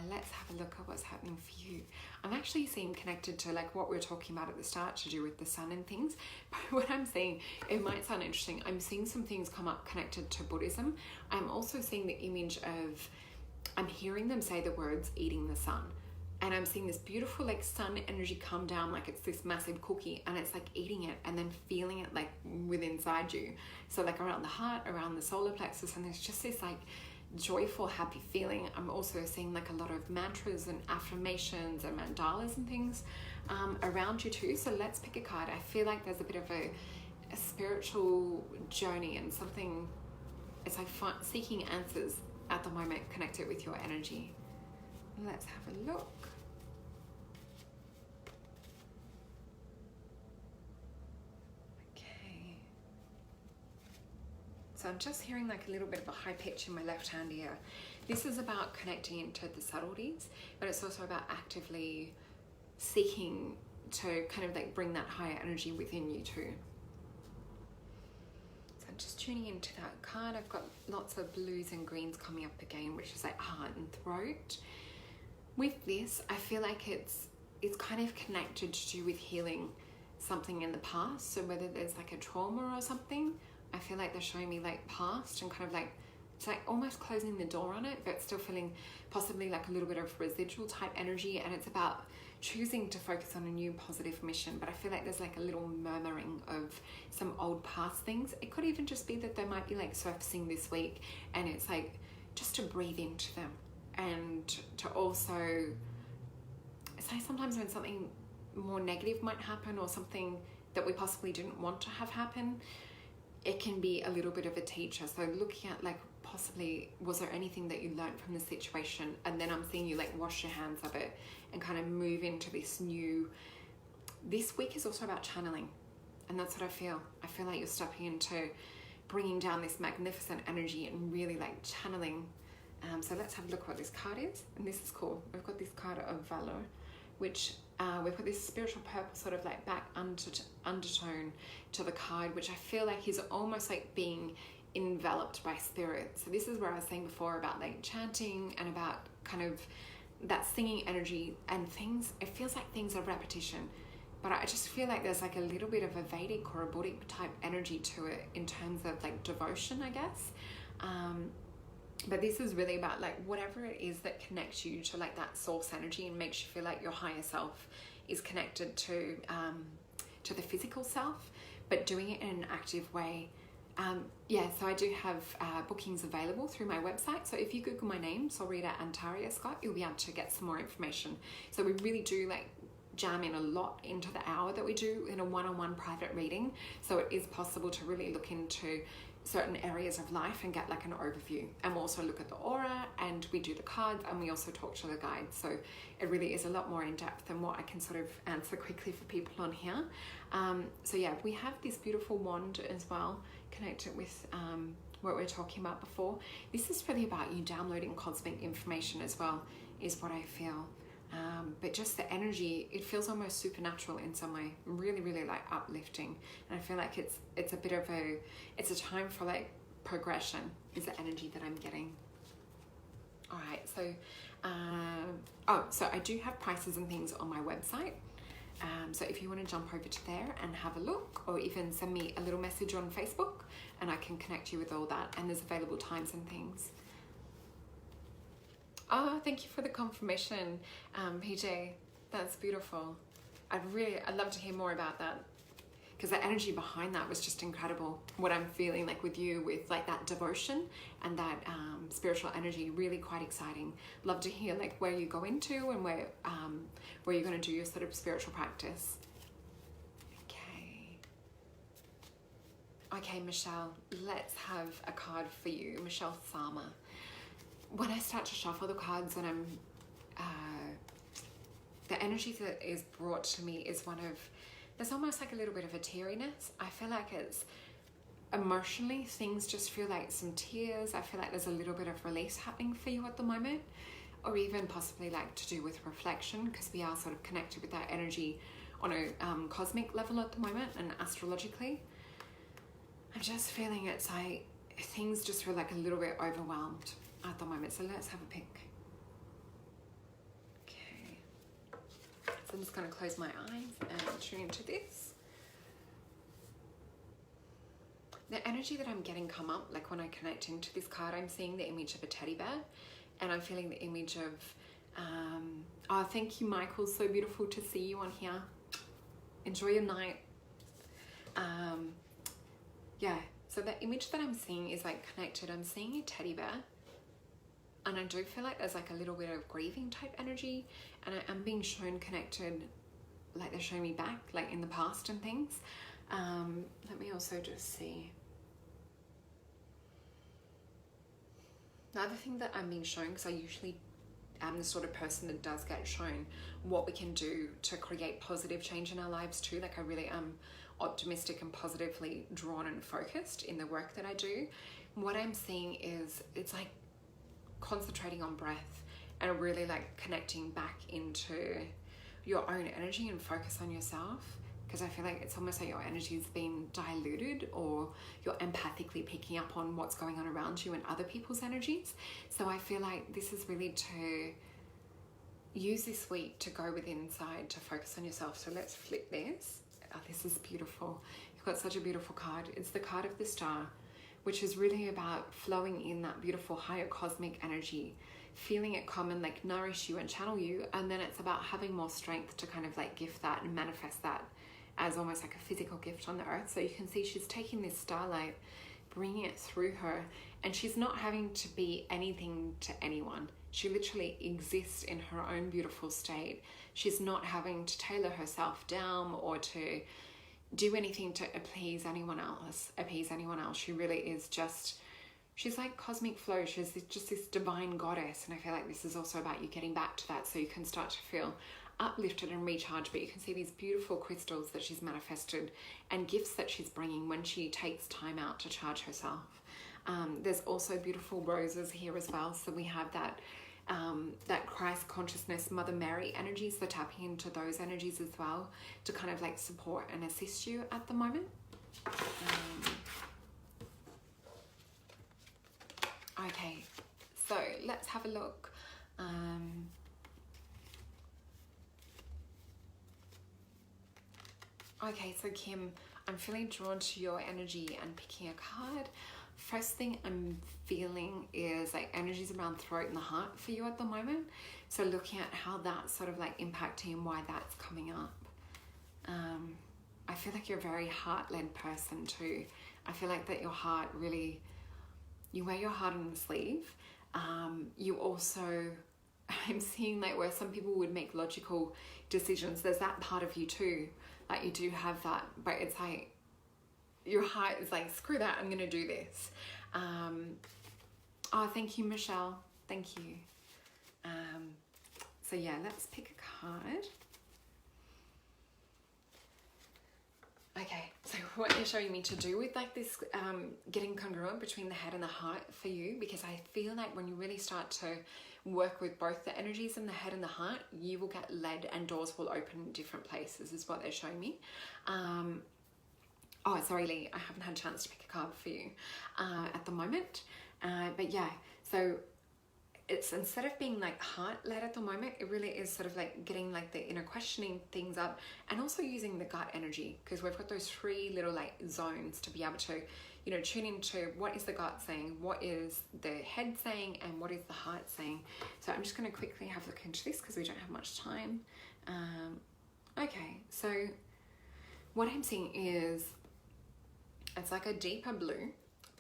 Let's have a look at what's happening for you. I'm actually seeing connected to like what we were talking about at the start to do with the sun and things. But what I'm seeing, it might sound interesting. I'm seeing some things come up connected to Buddhism. I'm also seeing the image of, I'm hearing them say the words eating the sun. And I'm seeing this beautiful like sun energy come down like it's this massive cookie, and it's like eating it and then feeling it like within inside you. So like around the heart, around the solar plexus, and there's just this like joyful, happy feeling. I'm also seeing like a lot of mantras and affirmations and mandalas and things around you too. So let's pick a card. I feel like there's a bit of a spiritual journey and something. It's like seeking answers at the moment. Connect it with your energy. Let's have a look. So I'm just hearing like a little bit of a high pitch in my left hand ear. This is about connecting into the subtleties, but it's also about actively seeking to kind of like bring that higher energy within you too. So I'm just tuning into that card. I've got lots of blues and greens coming up again, which is like heart and throat. With this, I feel like it's kind of connected to do with healing something in the past. So whether there's like a trauma or something, I feel like they're showing me like past and kind of like, it's like almost closing the door on it, but still feeling possibly like a little bit of residual type energy. And it's about choosing to focus on a new positive mission. But I feel like there's like a little murmuring of some old past things. It could even just be that they might be like surfacing this week, and it's like just to breathe into them and to also say sometimes when something more negative might happen or something that we possibly didn't want to have happen, it can be a little bit of a teacher. So looking at like possibly, was there anything that you learned from the situation? And then I'm seeing you like wash your hands of it and kind of move into this new, this week is also about channeling. And that's what I feel. I feel like you're stepping into bringing down this magnificent energy and really like channeling. So let's have a look what this card is. And this is cool. We've got this card of Valor, which we've got this spiritual purple sort of like back undertone to the card, which I feel like is almost like being enveloped by spirit. So this is where I was saying before about like chanting and about kind of that singing energy and things. It feels like things are repetition, but I just feel like there's like a little bit of a Vedic or a Buddhic type energy to it in terms of like devotion, I guess. But this is really about like whatever it is that connects you to like that source energy and makes you feel like your higher self is connected to the physical self, but doing it in an active way. So I do have bookings available through my website. So if you Google my name, Solreta Antaria Scott, you'll be able to get some more information. So we really do like jam in a lot into the hour that we do in a one-on-one private reading. So it is possible to really look into certain areas of life and get like an overview. And we'll also look at the aura, and we do the cards, and we also talk to the guides. So it really is a lot more in depth than what I can sort of answer quickly for people on here. So yeah, we have this beautiful wand as well, connected with what we were talking about before. This is really about you downloading cosmic information as well, is what I feel. But just the energy, it feels almost supernatural in some way, really, really like uplifting. And I feel like it's a bit of it's a time for like progression is the energy that I'm getting. All right, so, so I do have prices and things on my website. So if you want to jump over to there and have a look, or even send me a little message on Facebook, and I can connect you with all that. And there's available times and things. Oh, thank you for the confirmation, PJ. That's beautiful. I'd love to hear more about that, because the energy behind that was just incredible. What I'm feeling like with you, with like that devotion and that spiritual energy, really quite exciting. Love to hear like where you go into and where you're going to do your sort of spiritual practice. Okay, Michelle, let's have a card for you, Michelle Sama. When I start to shuffle the cards, and I'm the energy that is brought to me is one of, there's almost like a little bit of a teariness. I feel like it's emotionally, things just feel like some tears. I feel like there's a little bit of release happening for you at the moment, or even possibly like to do with reflection, because we are sort of connected with that energy on a cosmic level at the moment and astrologically. I'm just feeling it's like things just feel like a little bit overwhelmed at the moment. So let's have a pick. Okay, so I'm just going to close my eyes and tune into this. The energy that I'm getting come up, like when I connect into this card, I'm seeing the image of a teddy bear, and I'm feeling the image of thank you, Michael, so beautiful to see you on here. Enjoy your night. So the image that I'm seeing is like connected. I'm seeing a teddy bear, And I do feel like there's like a little bit of grieving type energy, and I am being shown connected, like they're showing me back, like in the past and things. Let me also just see. The other thing that I'm being shown, because I usually am the sort of person that does get shown what we can do to create positive change in our lives too. Like I really am optimistic and positively drawn and focused in the work that I do. What I'm seeing is it's like concentrating on breath and really like connecting back into your own energy and focus on yourself, because I feel like it's almost like your energy's been diluted, or you're empathically picking up on what's going on around you and other people's energies. So I feel like this is really to use this week to go within inside to focus on yourself. So let's flip this. Oh, this is beautiful. You've got such a beautiful card. It's the card of the star, which is really about flowing in that beautiful higher cosmic energy, feeling it come and like nourish you and channel you. And then it's about having more strength to kind of like gift that and manifest that as almost like a physical gift on the earth. So you can see she's taking this starlight, bringing it through her, and she's not having to be anything to anyone. She literally exists in her own beautiful state. She's not having to tailor herself down or to do anything to appease anyone else. She really is just, she's like cosmic flow. She's just this divine goddess. And I feel like this is also about you getting back to that, so you can start to feel uplifted and recharged. But you can see these beautiful crystals that she's manifested and gifts that she's bringing when she takes time out to charge herself. There's also beautiful roses here as well. So we have that Christ consciousness, Mother Mary energies. So tapping into those energies as well to kind of like support and assist you at the moment. Okay, so let's have a look. Okay, so Kim, I'm feeling drawn to your energy and picking a card. First thing I'm feeling is like energies around throat and the heart for you at the moment. So looking at how that's sort of like impacting and why that's coming up. I feel like you're a very heart-led person too. I feel like that your heart really, you wear your heart on the sleeve. You also, I'm seeing like where some people would make logical decisions. There's that part of you too. Like you do have that, but it's like your heart is like, screw that, I'm gonna do this. Oh, thank you, Michelle. Thank you. So yeah, let's pick a card. Okay, so what they're showing me to do with like this, getting congruent between the head and the heart for you, because I feel like when you really start to work with both the energies in the head and the heart, you will get led and doors will open in different places is what they're showing me. Oh, sorry, Lee, I haven't had a chance to pick a card for you at the moment. But yeah, so it's instead of being like heart-led at the moment, it really is sort of like getting like the inner questioning things up, and also using the gut energy, because we've got those three little like zones to be able to, you know, tune into what is the gut saying, what is the head saying, and what is the heart saying. So I'm just going to quickly have a look into this because we don't have much time. Okay, so what I'm seeing is it's like a deeper blue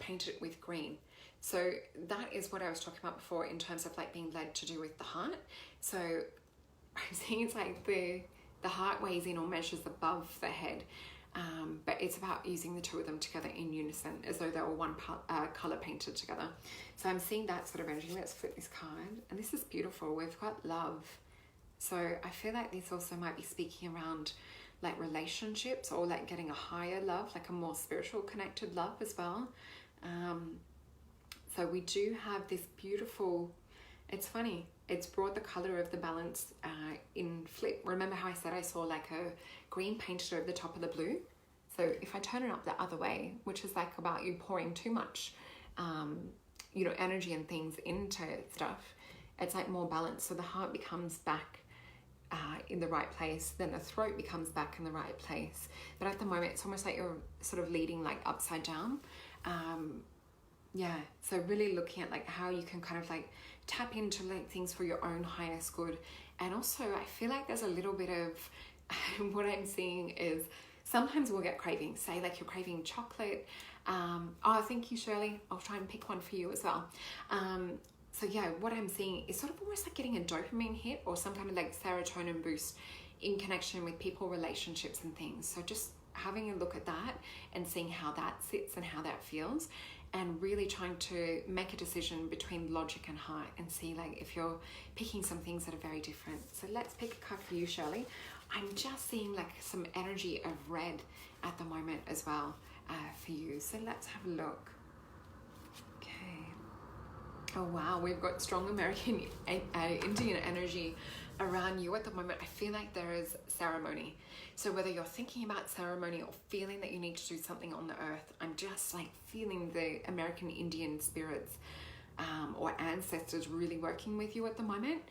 painted with green. So that is what I was talking about before in terms of like being led to do with the heart. So I'm seeing it's like the heart weighs in or measures above the head, but it's about using the two of them together in unison as though they were one color painted together. So I'm seeing that sort of energy. Let's flip this card, and this is beautiful. We've got love. So I feel like this also might be speaking around like relationships, or like getting a higher love, like a more spiritual connected love as well. So we do have this beautiful, it's funny, it's brought the color of the balance in flip. Remember how I said I saw like a green painted over the top of the blue? So if I turn it up the other way, which is like about you pouring too much, you know, energy and things into stuff, it's like more balanced. So the heart becomes back in the right place, then the throat becomes back in the right place. But at the moment, it's almost like you're sort of leading like upside down. Yeah, so really looking at like how you can kind of like tap into like things for your own highest good. And also I feel like there's a little bit of what I'm seeing is sometimes we'll get cravings, say like you're craving chocolate. Oh, thank you, Shirley. I'll try and pick one for you as well. So yeah, what I'm seeing is sort of almost like getting a dopamine hit or some kind of like serotonin boost in connection with people, relationships and things. So just having a look at that and seeing how that sits and how that feels, and really trying to make a decision between logic and heart and see like if you're picking some things that are very different. So let's pick a card for you, Shirley. I'm just seeing like some energy of red at the moment as well for you. So let's have a look. Okay. Oh wow, we've got strong American Indian energy around you at the moment. I feel like there is ceremony. So whether you're thinking about ceremony or feeling that you need to do something on the earth, I'm just like feeling the American Indian spirits or ancestors really working with you at the moment.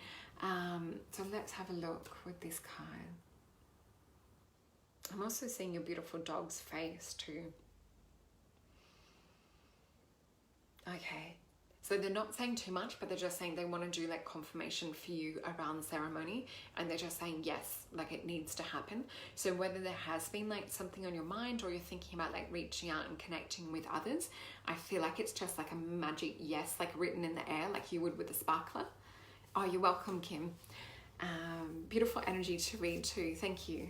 So let's have a look with this card. I'm also seeing your beautiful dog's face too. Okay. So they're not saying too much, but they're just saying they want to do like confirmation for you around the ceremony, and they're just saying yes, like it needs to happen. So whether there has been like something on your mind or you're thinking about like reaching out and connecting with others, I feel like it's just like a magic yes, like written in the air, like you would with a sparkler. Oh, you're welcome, Kim. Beautiful energy to read too. Thank you.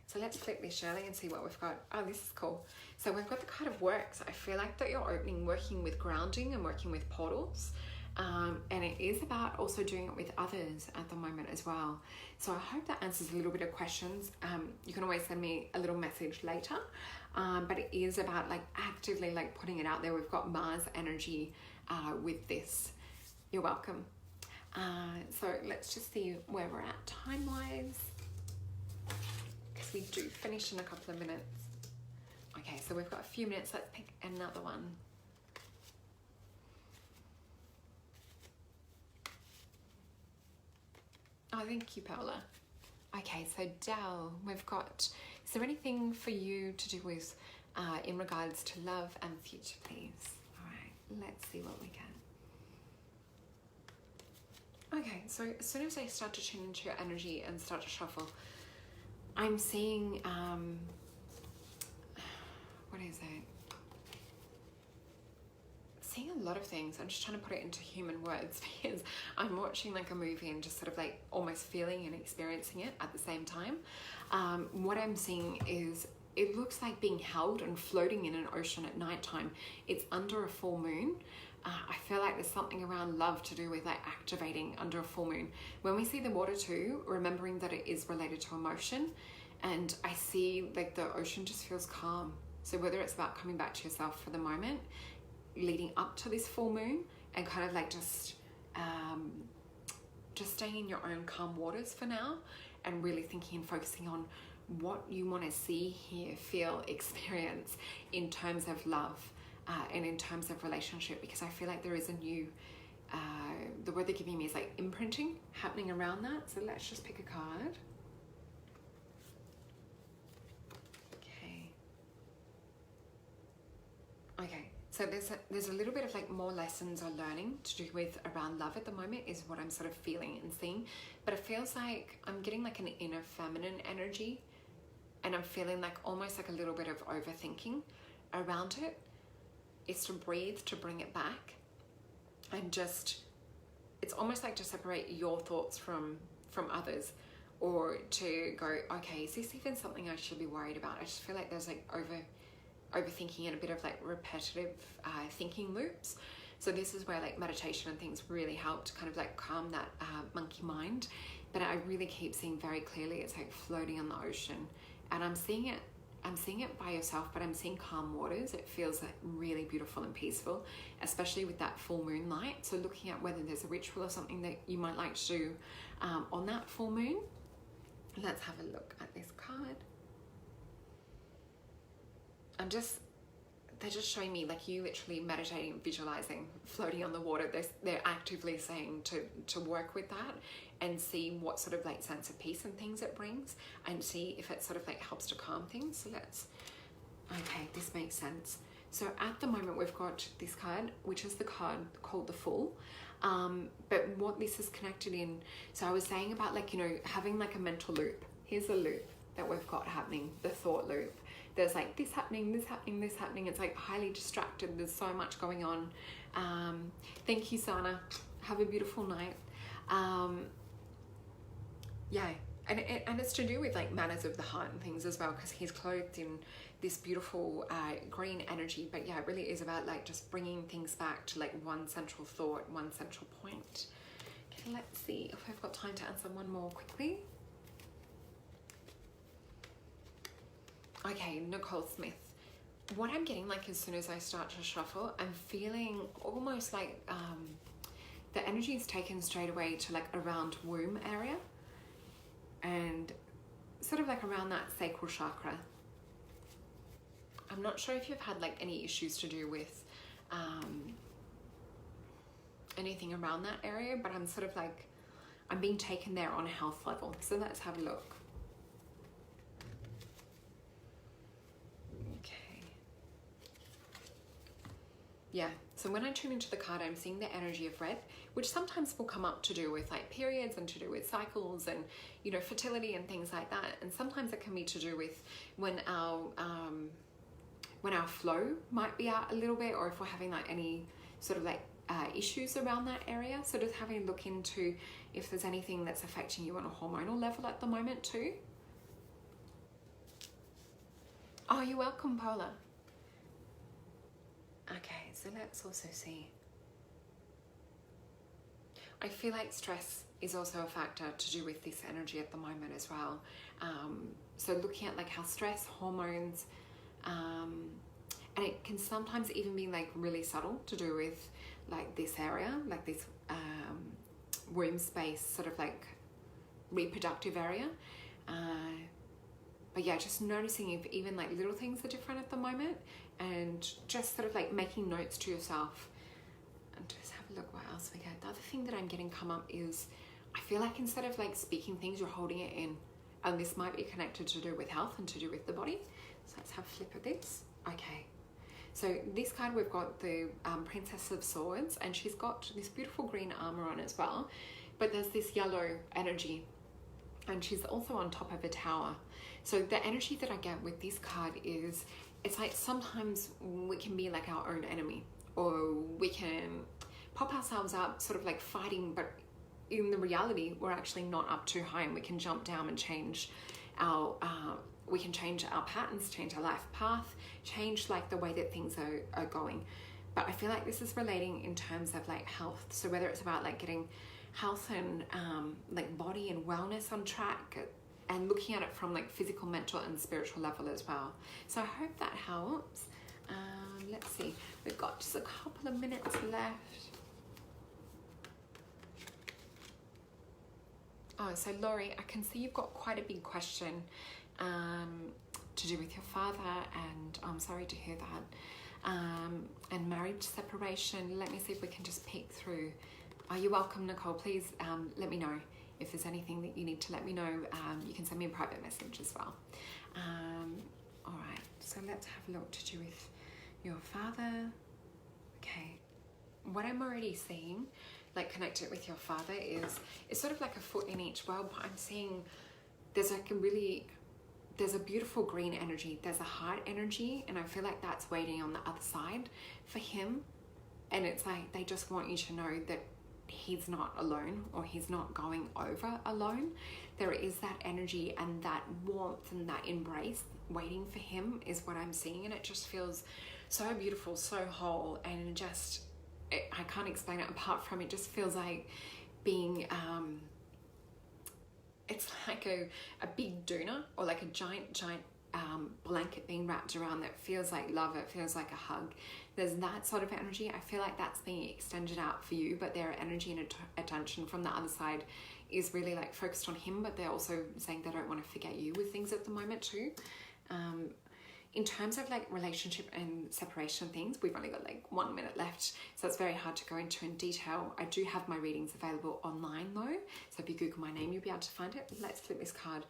So let's flip this, Shirley, and see what we've got. Oh, this is cool. So we've got the card of works. I feel like that you're working with grounding and working with portals. And it is about also doing it with others at the moment as well. So I hope that answers a little bit of questions. You can always send me a little message later. But it is about like actively like putting it out there. We've got Mars energy with this. You're welcome. So let's just see where we're at time-wise. We do finish in a couple of minutes. Okay, so we've got a few minutes. Let's pick another one. Oh, thank you, Paola. Okay, so Dell, we've got, is there anything for you to do with in regards to love and future, please? All right, let's see what we can. Okay, so as soon as I start to tune into your energy and start to shuffle, I'm seeing, what is it? Seeing a lot of things. I'm just trying to put it into human words because I'm watching like a movie and just sort of like almost feeling and experiencing it at the same time. What I'm seeing is it looks like being held and floating in an ocean at nighttime. It's under a full moon. I feel like there's something around love to do with like activating under a full moon. When we see the water too, remembering that it is related to emotion, and I see like the ocean just feels calm. So whether it's about coming back to yourself for the moment, leading up to this full moon, and kind of like just staying in your own calm waters for now, and really thinking and focusing on what you want to see, hear, feel, experience in terms of love. And in terms of relationship, because I feel like there is a new, the word they're giving me is like imprinting happening around that. So let's just pick a card. Okay, so there's a little bit of like more lessons or learning to do with around love at the moment is what I'm sort of feeling and seeing. But it feels like I'm getting like an inner feminine energy, and I'm feeling like almost like a little bit of overthinking around it. Is to breathe, to bring it back, and just, it's almost like to separate your thoughts from others, or to go, okay, is this even something I should be worried about? I just feel like there's like overthinking and a bit of like repetitive thinking loops. So this is where like meditation and things really help to kind of like calm that monkey mind. But I really keep seeing very clearly it's like floating on the ocean, and I'm seeing it by yourself, but I'm seeing calm waters. It feels like really beautiful and peaceful, especially with that full moon light. So looking at whether there's a ritual or something that you might like to do on that full moon. Let's have a look at this card. They're just showing me like you literally meditating, visualizing, floating on the water. They're actively saying to work with that and see what sort of like sense of peace and things it brings, and see if it sort of like helps to calm things. So okay, this makes sense. So at the moment we've got this card, which is the card called the Fool. But what this is connected in, so I was saying about like, you know, having like a mental loop. Here's a loop that we've got happening, the thought loop. there's like this happening, this happening, this happening. It's like highly distracted. There's so much going on. Thank you, Sana. Have a beautiful night. Yeah, and it's to do with like matters of the heart and things as well, because he's clothed in this beautiful green energy. But yeah, it really is about like just bringing things back to like one central thought, one central point. Okay, let's see if I've got time to answer one more quickly. Okay, Nicole Smith. What I'm getting like as soon as I start to shuffle, I'm feeling almost like the energy is taken straight away to like around womb area and sort of like around that sacral chakra. I'm not sure if you've had like any issues to do with anything around that area, but I'm sort of like, I'm being taken there on a health level. So let's have a look. Okay. Yeah, so when I tune into the card, I'm seeing the energy of red, which sometimes will come up to do with like periods and to do with cycles and, you know, fertility and things like that. And sometimes it can be to do with when our flow might be out a little bit, or if we're having like any sort of like issues around that area. So just having a look into if there's anything that's affecting you on a hormonal level at the moment too. Oh, you're welcome, Paula. Okay, so let's also see. I feel like stress is also a factor to do with this energy at the moment as well. So looking at like how stress, hormones, and it can sometimes even be like really subtle to do with like this area, like this womb space, sort of like reproductive area. But yeah, just noticing if even like little things are different at the moment, and just sort of like making notes to yourself. And just have a look what else we get. The other thing that I'm getting come up is, I feel like instead of like speaking things, you're holding it in. And this might be connected to do with health and to do with the body. So let's have a flip of this. Okay. So this card, we've got the Princess of Swords, and she's got this beautiful green armor on as well. But there's this yellow energy, and she's also on top of a tower. So the energy that I get with this card is, it's like sometimes we can be like our own enemy, or we can pop ourselves up sort of like fighting, but in the reality, we're actually not up too high, and we can jump down and change our, we can change our patterns, change our life path, change like the way that things are going. But I feel like this is relating in terms of like health. So whether it's about like getting health and like body and wellness on track, and looking at it from like physical, mental and spiritual level as well. So I hope that helps. Let's see, we've got just a couple of minutes left. Oh, so Laurie, I can see you've got quite a big question to do with your father, and I'm sorry to hear that. And marriage separation. Let me see if we can just peek through. Oh, you're welcome, Nicole. Please let me know if there's anything that you need to let me know. You can send me a private message as well. All right, so let's have a look to do with your father. Okay, what I'm already seeing, like connected with your father, is sort of like a foot in each world. But I'm seeing there's like there's a beautiful green energy, there's a heart energy, and I feel like that's waiting on the other side for him. And it's like they just want you to know that he's not alone, or he's not going over alone. There is that energy and that warmth and that embrace waiting for him is what I'm seeing, and it just feels so beautiful, so whole, and just I can't explain it apart from it just feels like being it's like a big doona, or like a giant blanket being wrapped around that feels like love, it feels like a hug. There's that sort of energy. I feel like that's being extended out for you, but their energy and attention from the other side is really like focused on him, but they're also saying they don't want to forget you with things at the moment too. In terms of like relationship and separation things, we've only got like 1 minute left, so it's very hard to go into in detail. I do have my readings available online though, so if you Google my name, you'll be able to find it. Let's flip this card.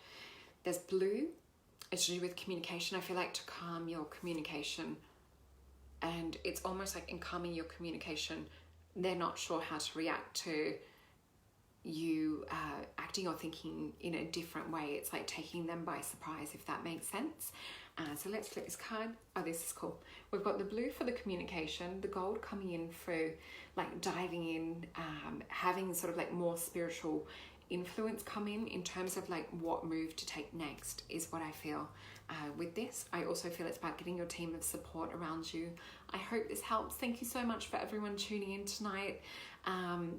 There's blue. It's to do with communication. I feel like to calm your communication, and it's almost like in calming your communication, they're not sure how to react to you acting or thinking in a different way. It's like taking them by surprise, if that makes sense. So let's flip this card. Oh, this is cool. We've got the blue for the communication, the gold coming in for like diving in, having sort of like more spiritual influence come in terms of like what move to take next is what I feel with this. I also feel it's about getting your team of support around you. I hope this helps. Thank you so much for everyone tuning in tonight.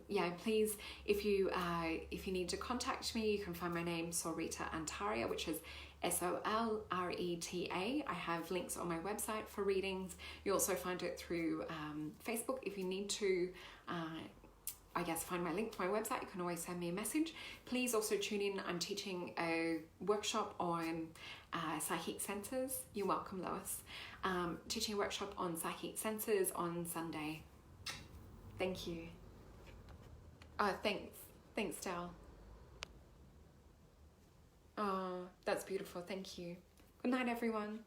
Yeah, please, if you need to contact me, you can find my name, Solreta Antaria, which is Solreta. I have links on my website for readings. You also find it through Facebook. If you need to I guess find my link to my website, you can always send me a message. Please also tune in. I'm teaching a workshop on psychic senses. You're welcome, Lois. Teaching a workshop on psychic senses on Sunday. Thank you. Thanks, Dal. Oh, that's beautiful. Thank you. Good night, everyone.